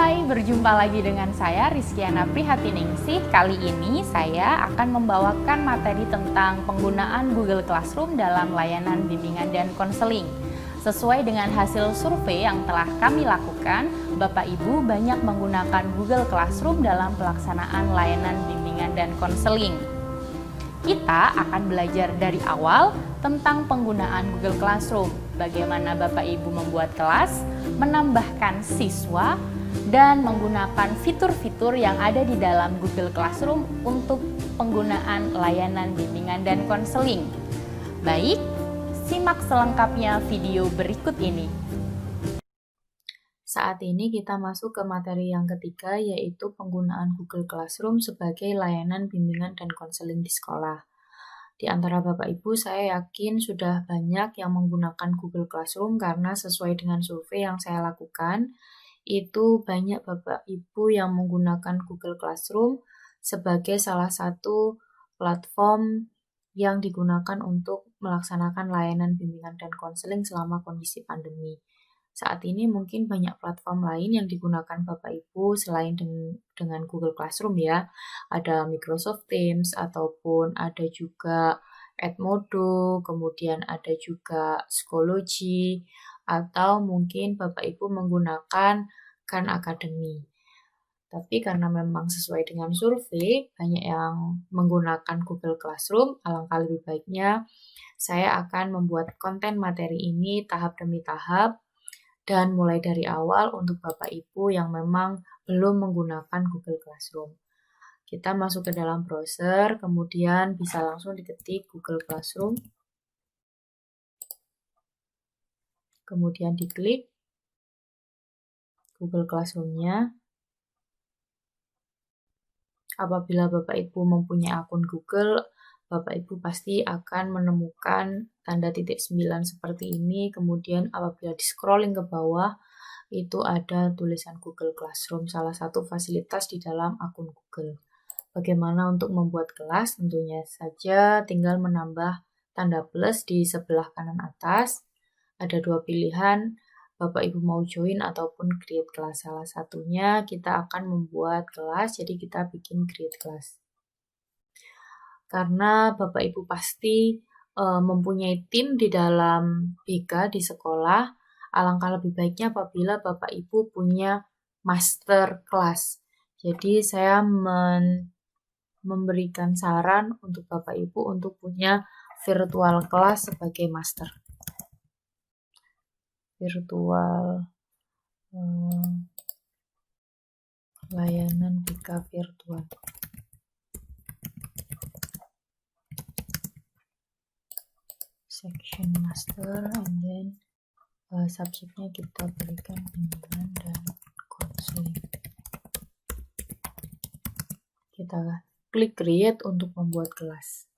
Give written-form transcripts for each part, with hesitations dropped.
Hai, berjumpa lagi dengan saya Rizkyana Prihatiningsih. Kali ini saya akan membawakan materi tentang penggunaan Google Classroom dalam layanan bimbingan dan konseling. Sesuai dengan hasil survei yang telah kami lakukan, Bapak Ibu banyak menggunakan Google Classroom dalam pelaksanaan layanan bimbingan dan konseling. Kita akan belajar dari awal tentang penggunaan Google Classroom, bagaimana Bapak Ibu membuat kelas, menambahkan siswa, dan menggunakan fitur-fitur yang ada di dalam Google Classroom untuk penggunaan layanan bimbingan dan konseling. Baik, simak selengkapnya video berikut ini. Saat ini kita masuk ke materi yang ketiga, yaitu penggunaan Google Classroom sebagai layanan bimbingan dan konseling di sekolah. Di antara Bapak Ibu, saya yakin sudah banyak yang menggunakan Google Classroom karena sesuai dengan survei yang saya lakukan, itu banyak Bapak Ibu yang menggunakan Google Classroom sebagai salah satu platform yang digunakan untuk melaksanakan layanan bimbingan dan konseling selama kondisi pandemi. Saat ini mungkin banyak platform lain yang digunakan Bapak Ibu selain dengan Google Classroom ya. Ada Microsoft Teams ataupun ada juga Edmodo, kemudian ada juga Schoology, atau mungkin Bapak Ibu menggunakan Khan Academy. Tapi karena memang sesuai dengan survei, banyak yang menggunakan Google Classroom, alangkah lebih baiknya saya akan membuat konten materi ini tahap demi tahap, dan mulai dari awal untuk Bapak Ibu yang memang belum menggunakan Google Classroom. Kita masuk ke dalam browser, kemudian bisa langsung diketik Google Classroom. Kemudian diklik Google Classroom-nya. Apabila Bapak Ibu mempunyai akun Google, Bapak Ibu pasti akan menemukan tanda titik 9 seperti ini. Kemudian apabila di scrolling ke bawah, itu ada tulisan Google Classroom, salah satu fasilitas di dalam akun Google. Bagaimana untuk membuat kelas? Tentunya saja tinggal menambah tanda plus di sebelah kanan atas. Ada dua pilihan, Bapak Ibu mau join ataupun create kelas. Salah satunya kita akan membuat kelas, jadi kita bikin create kelas. Karena Bapak Ibu pasti mempunyai tim di dalam BK di sekolah, alangkah lebih baiknya apabila Bapak Ibu punya master kelas. Jadi saya memberikan saran untuk Bapak Ibu untuk punya virtual kelas sebagai master. Virtual layanan BK virtual. Section master, and then subjeknya kita berikan bimbingan dan konseling. Kita klik create untuk membuat kelas.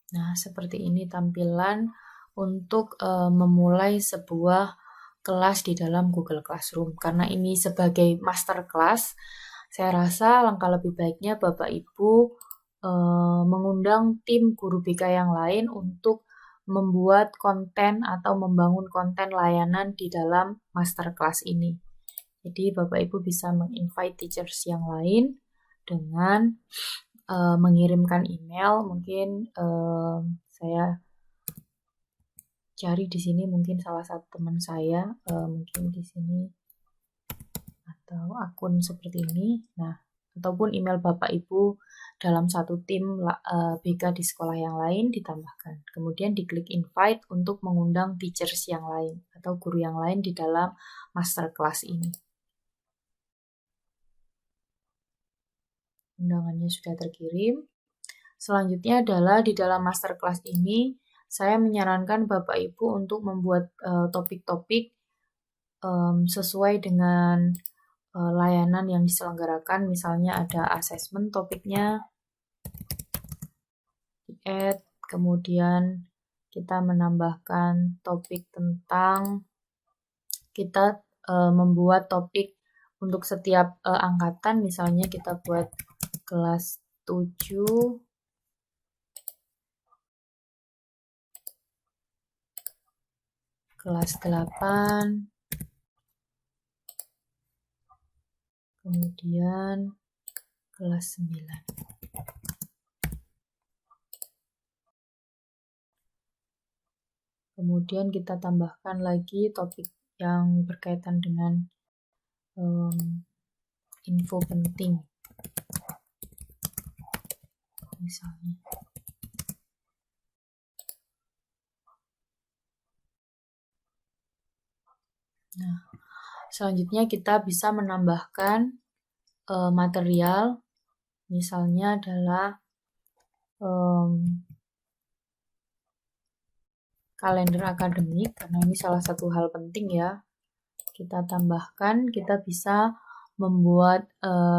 Nah, seperti ini tampilan untuk memulai sebuah kelas di dalam Google Classroom. Karena ini sebagai master class, saya rasa langkah lebih baiknya Bapak Ibu mengundang tim guru BK yang lain untuk membuat konten atau membangun konten layanan di dalam master class ini. Jadi Bapak Ibu bisa menginvite teachers yang lain dengan mengirimkan email. Mungkin saya cari di sini mungkin salah satu teman saya, mungkin di sini atau akun seperti ini. Nah, ataupun email Bapak Ibu dalam satu tim BK di sekolah yang lain ditambahkan. Kemudian diklik invite untuk mengundang teachers yang lain atau guru yang lain di dalam master class ini. Undangannya sudah terkirim. Selanjutnya adalah di dalam master class ini, saya menyarankan Bapak Ibu untuk membuat topik-topik sesuai dengan layanan yang diselenggarakan. Misalnya ada assessment topiknya, add, kemudian kita menambahkan topik tentang, kita membuat topik untuk setiap angkatan. Misalnya kita buat kelas 7 kelas 8, kemudian kelas 9. Kemudian kita tambahkan lagi topik yang berkaitan dengan info penting, misalnya. Nah, selanjutnya kita bisa menambahkan material, misalnya adalah kalender akademik, karena ini salah satu hal penting ya. Kita tambahkan, kita bisa membuat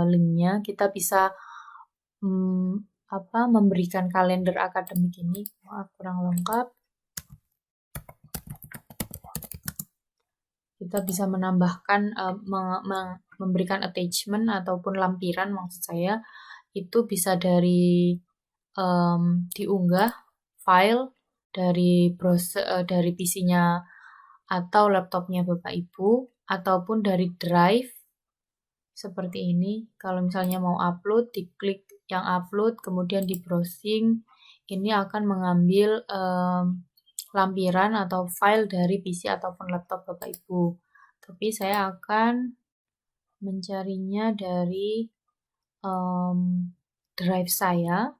linknya, kita bisa memberikan kalender akademik ini, maaf kurang lengkap. Kita bisa menambahkan, memberikan attachment ataupun lampiran, maksud saya itu bisa dari diunggah file dari browser, dari PC-nya atau laptopnya Bapak Ibu, ataupun dari drive seperti ini. Kalau misalnya mau upload, diklik yang upload, kemudian di browsing, ini akan mengambil lampiran atau file dari PC ataupun laptop Bapak Ibu. Tapi saya akan mencarinya dari drive saya.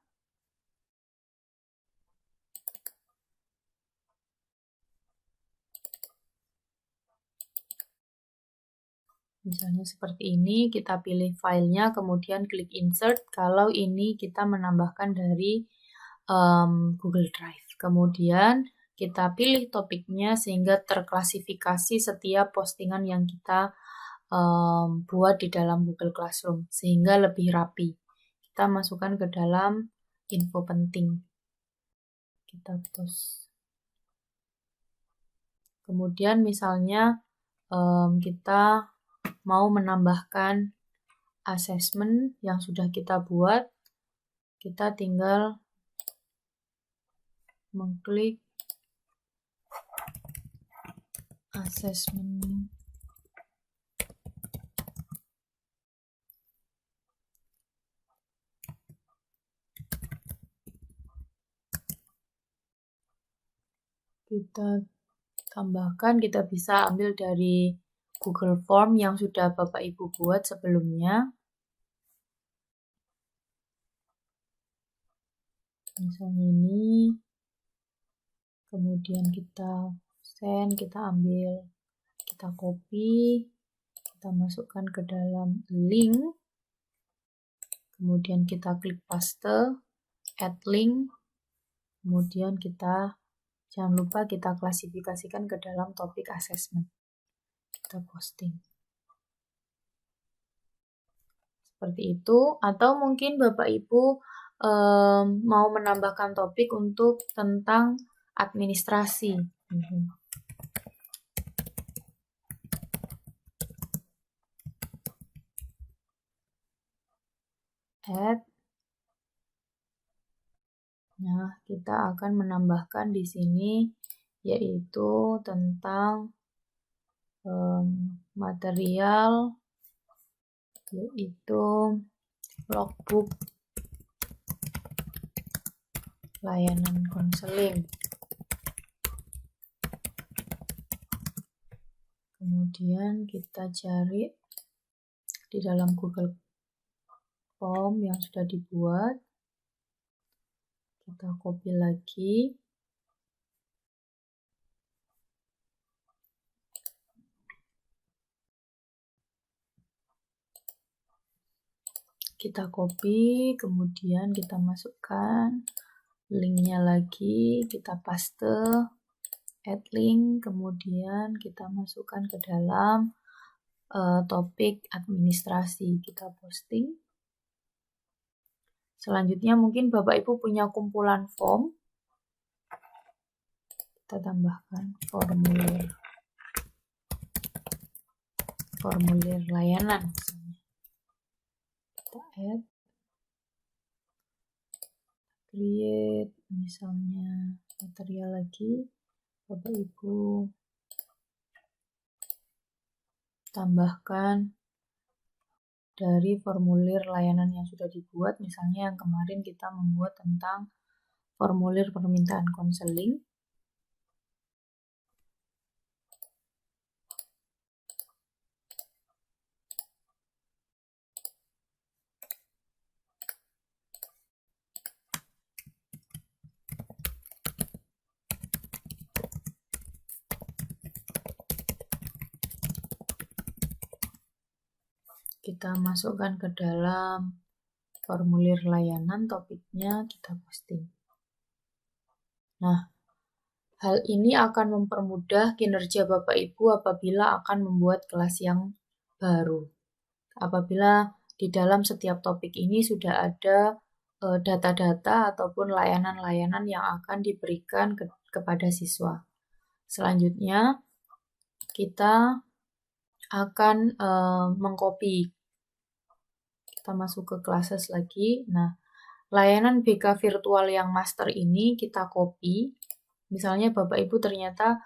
Misalnya seperti ini, kita pilih filenya, kemudian klik insert. Kalau ini kita menambahkan dari Google Drive. Kemudian kita pilih topiknya sehingga terklasifikasi setiap postingan yang kita buat di dalam Google Classroom, sehingga lebih rapi. Kita masukkan ke dalam info penting. Kita post. Kemudian misalnya kita mau menambahkan assessment yang sudah kita buat, kita tinggal mengklik assessment. Kita tambahkan, kita bisa ambil dari Google Form yang sudah Bapak Ibu buat sebelumnya. Misalnya ini, kemudian kita send, kita ambil, kita copy, kita masukkan ke dalam link, kemudian kita klik paste, add link, kemudian kita jangan lupa kita klasifikasikan ke dalam topik assessment. Kita posting. Seperti itu, atau mungkin Bapak Ibu mau menambahkan topik untuk tentang administrasi. Add. Nah, kita akan menambahkan di sini yaitu tentang material, yaitu logbook layanan konseling. Kemudian kita cari di dalam Google Form yang sudah dibuat. Kita copy lagi. Kita copy, kemudian kita masukkan linknya lagi, kita paste, add link, kemudian kita masukkan ke dalam topik administrasi, kita posting. Selanjutnya mungkin Bapak Ibu punya kumpulan form, kita tambahkan formulir layanan misalnya. Kita add, create misalnya material lagi, Bapak Ibu tambahkan dari formulir layanan yang sudah dibuat. Misalnya yang kemarin kita membuat tentang formulir permintaan konseling. Kita masukkan ke dalam formulir layanan, topiknya kita posting. Nah, hal ini akan mempermudah kinerja Bapak Ibu apabila akan membuat kelas yang baru. Apabila di dalam setiap topik ini sudah ada data-data ataupun layanan-layanan yang akan diberikan kepada siswa. Selanjutnya, kita akan mengcopy. Kita masuk ke classes lagi. Nah, layanan BK virtual yang master ini kita copy. Misalnya Bapak Ibu ternyata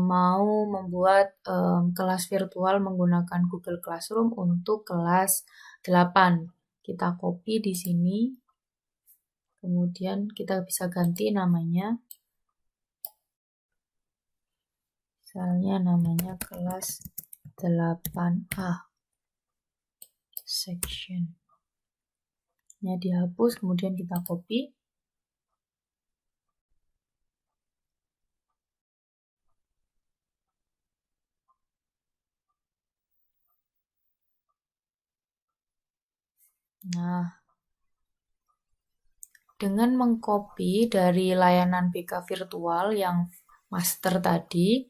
mau membuat kelas virtual menggunakan Google Classroom untuk kelas 8. Kita copy di sini. Kemudian kita bisa ganti namanya. Misalnya namanya kelas 8A section. Nya dihapus, kemudian kita copy. Nah, dengan mengcopy dari layanan BK virtual yang master tadi,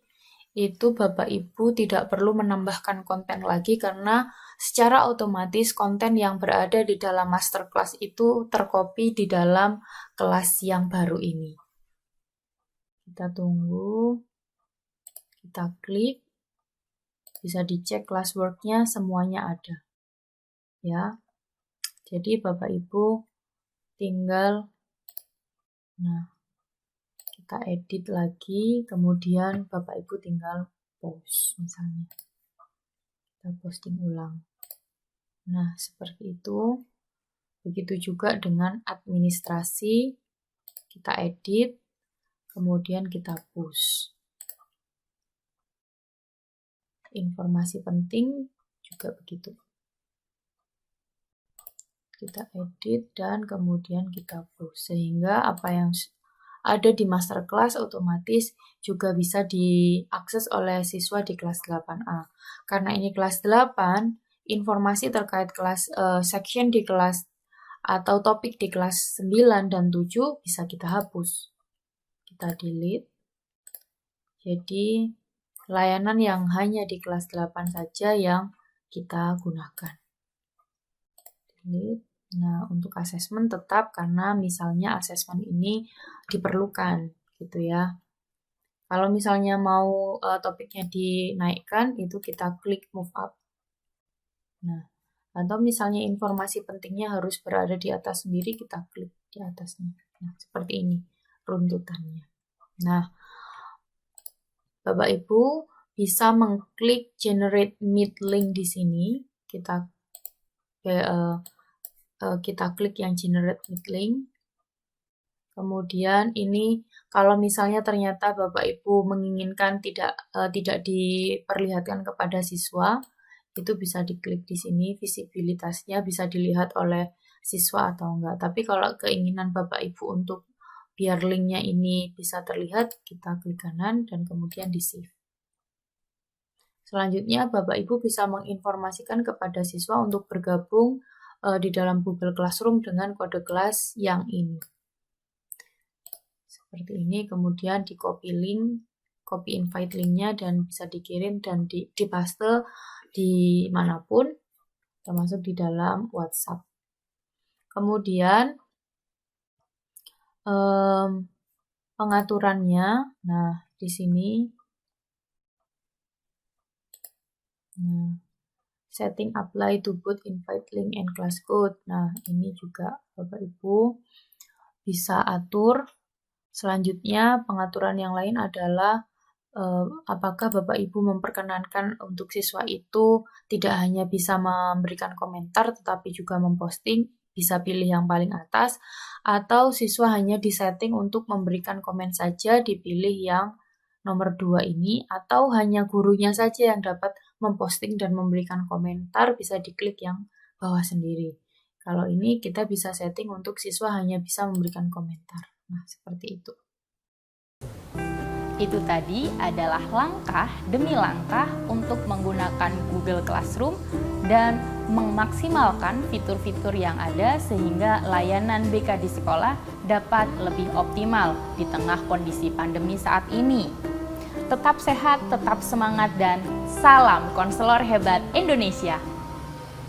itu Bapak Ibu tidak perlu menambahkan konten lagi karena secara otomatis konten yang berada di dalam masterclass itu tercopy di dalam kelas yang baru ini. Kita tunggu, kita klik, bisa dicek classwork-nya semuanya ada. Ya, jadi Bapak Ibu tinggal, nah, kita edit lagi, kemudian Bapak Ibu tinggal post misalnya. Kita posting ulang. Nah, seperti itu. Begitu juga dengan administrasi, kita edit, kemudian kita push. Informasi penting juga begitu. Kita edit dan kemudian kita push. Sehingga apa yang ada di masterclass otomatis juga bisa diakses oleh siswa di kelas 8A. Karena ini kelas 8, informasi terkait kelas section di kelas atau topik di kelas 9 dan 7 bisa kita hapus. Kita delete. Jadi, layanan yang hanya di kelas 8 saja yang kita gunakan. Delete. Nah, untuk asesmen tetap karena misalnya asesmen ini diperlukan gitu ya. Kalau misalnya mau topiknya dinaikkan, itu kita klik move up. Nah, atau misalnya informasi pentingnya harus berada di atas sendiri, kita klik di atasnya. Nah, seperti ini runtutannya. Nah, Bapak Ibu bisa mengklik generate meet link di sini. Kita klik yang generate meet link. Kemudian ini kalau misalnya ternyata Bapak Ibu menginginkan tidak diperlihatkan kepada siswa, itu bisa diklik di sini, visibilitasnya bisa dilihat oleh siswa atau enggak. Tapi kalau keinginan Bapak Ibu untuk biar linknya ini bisa terlihat, kita klik kanan dan kemudian di save. Selanjutnya Bapak Ibu bisa menginformasikan kepada siswa untuk bergabung di dalam Google Classroom dengan kode kelas yang ini. Seperti ini, kemudian di copy link, copy invite linknya dan bisa dikirim dan dipaste di manapun, termasuk di dalam WhatsApp. Kemudian pengaturannya, nah di sini, nah, setting apply to both invite link and class code. Nah ini juga Bapak Ibu bisa atur. Selanjutnya pengaturan yang lain adalah apakah Bapak Ibu memperkenankan untuk siswa itu tidak hanya bisa memberikan komentar tetapi juga memposting, bisa pilih yang paling atas, atau siswa hanya disetting untuk memberikan komen saja, dipilih yang nomor 2 ini, atau hanya gurunya saja yang dapat memposting dan memberikan komentar, bisa diklik yang bawah sendiri. Kalau ini kita bisa setting untuk siswa hanya bisa memberikan komentar. Nah, seperti itu. Itu tadi adalah langkah demi langkah untuk menggunakan Google Classroom dan memaksimalkan fitur-fitur yang ada sehingga layanan BK di sekolah dapat lebih optimal di tengah kondisi pandemi saat ini. Tetap sehat, tetap semangat, dan salam konselor hebat Indonesia.